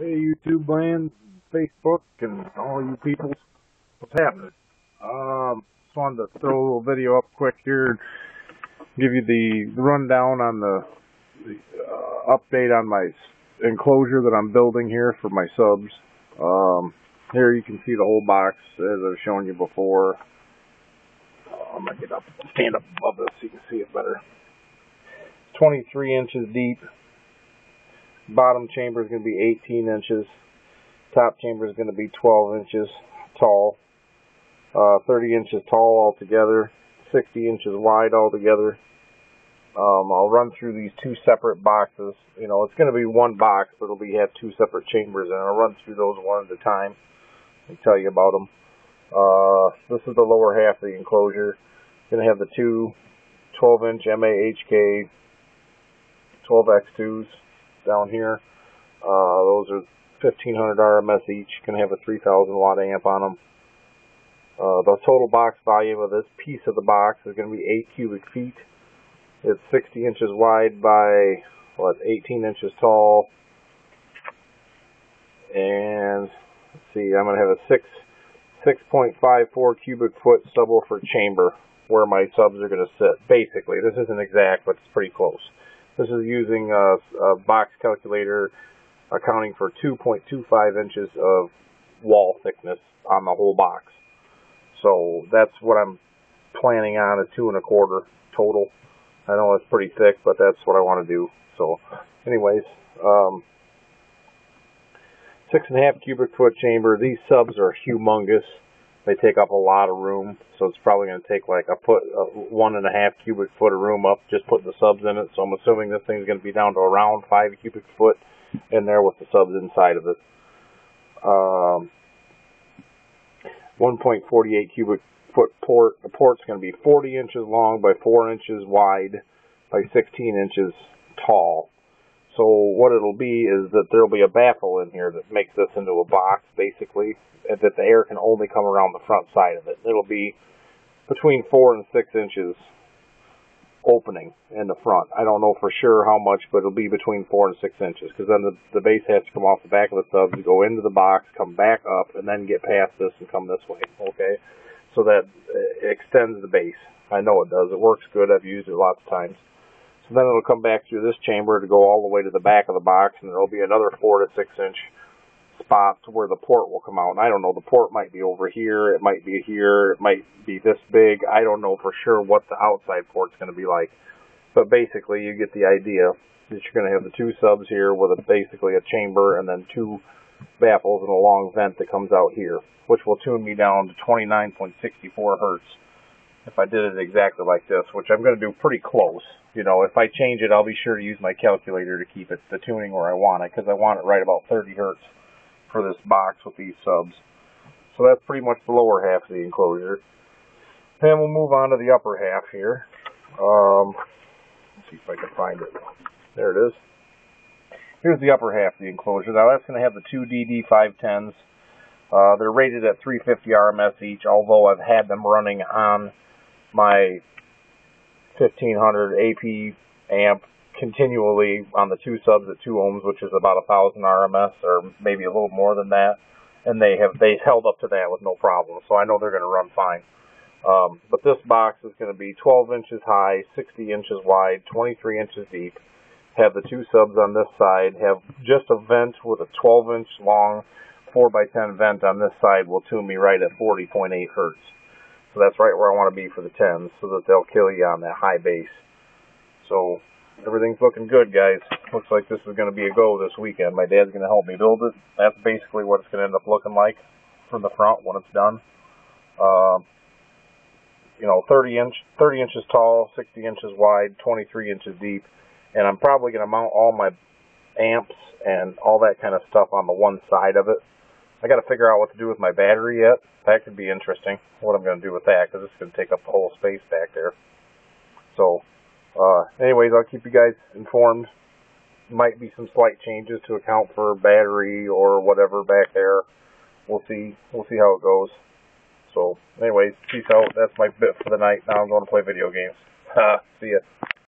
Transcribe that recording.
Hey YouTube land, Facebook, and all you people, what's happening? Just wanted to throw a little video up quick here, give you the rundown on the update on my enclosure that I'm building here for my subs. Here you can see the whole box as I've shown you before. I'm gonna stand up above this so you can see it better. 23 inches deep. Bottom chamber is going to be 18 inches. Top chamber is going to be 12 inches tall. 30 inches tall altogether. 60 inches wide altogether. I'll run through these two separate boxes. You know, it's going to be one box, but it'll have two separate chambers, and I'll run through those one at a time and tell you about them. This is the lower half of the enclosure. Going to have the two 12-inch MAHK 12X2s down here. Those are 1500 RMS each. Going to have a 3000 watt amp on them. The total box volume of this piece of the box is going to be 8 cubic feet. It's 60 inches wide by 18 inches tall. And let's see, I'm going to have a 6.54 cubic foot subwoofer chamber where my subs are going to sit. Basically, this isn't exact, but it's pretty close. This is using a box calculator accounting for 2.25 inches of wall thickness on the whole box. So that's what I'm planning on, at 2 1/4 total. I know it's pretty thick, but that's what I want to do. So anyways, 6.5 cubic foot chamber. These subs are humongous. They take up a lot of room, so it's probably going to take like 1.5 cubic foot of room up just putting the subs in it. So I'm assuming this thing's going to be down to around 5 cubic foot in there with the subs inside of it. 1.48 cubic foot port. The port's going to be 40 inches long by 4 inches wide by 16 inches tall. So what it'll be is that there'll be a baffle in here that makes this into a box, basically, that the air can only come around the front side of it. It'll be between 4 and 6 inches opening in the front. I don't know for sure how much, but it'll be between 4 and 6 inches, because then the base has to come off the back of the subs, go into the box, come back up, and then get past this and come this way, okay? So that extends the base. I know it does. It works good. I've used it lots of times. So then it'll come back through this chamber to go all the way to the back of the box, and there'll be another 4 to 6 inch spot where the port will come out. And I don't know, the port might be over here, it might be here, it might be this big. I don't know for sure what the outside port's going to be like. But basically, you get the idea that you're going to have the two subs here with basically a chamber and then two baffles and a long vent that comes out here, which will tune me down to 29.64 hertz. If I did it exactly like this, which I'm going to do pretty close. You know, if I change it, I'll be sure to use my calculator to keep the tuning where I want it, because I want it right about 30 hertz for this box with these subs. So that's pretty much the lower half of the enclosure. Then we'll move on to the upper half here. Let's see if I can find it. There it is. Here's the upper half of the enclosure. Now that's going to have the two DD510s. They're rated at 350 RMS each, although I've had them running on my 1500 AP amp continually on the two subs at 2 ohms, which is about 1000 RMS, or maybe a little more than that, and they held up to that with no problem, so I know they're going to run fine. But this box is going to be 12 inches high, 60 inches wide, 23 inches deep, have the two subs on this side, have just a vent with a 12-inch long 4x10 vent on this side will tune me right at 40.8 hertz. So that's right where I want to be for the 10s, so that they'll kill you on that high base. So everything's looking good, guys. Looks like this is going to be a go this weekend. My dad's going to help me build it. That's basically what it's going to end up looking like from the front when it's done. You know, 30 inches tall, 60 inches wide, 23 inches deep. And I'm probably going to mount all my amps and all that kind of stuff on the one side of it. I got to figure out what to do with my battery yet. That could be interesting, what I'm going to do with that, because it's going to take up the whole space back there. So, anyways, I'll keep you guys informed. Might be some slight changes to account for battery or whatever back there. We'll see how it goes. So, anyways, peace out. That's my bit for the night. Now I'm going to play video games. See ya.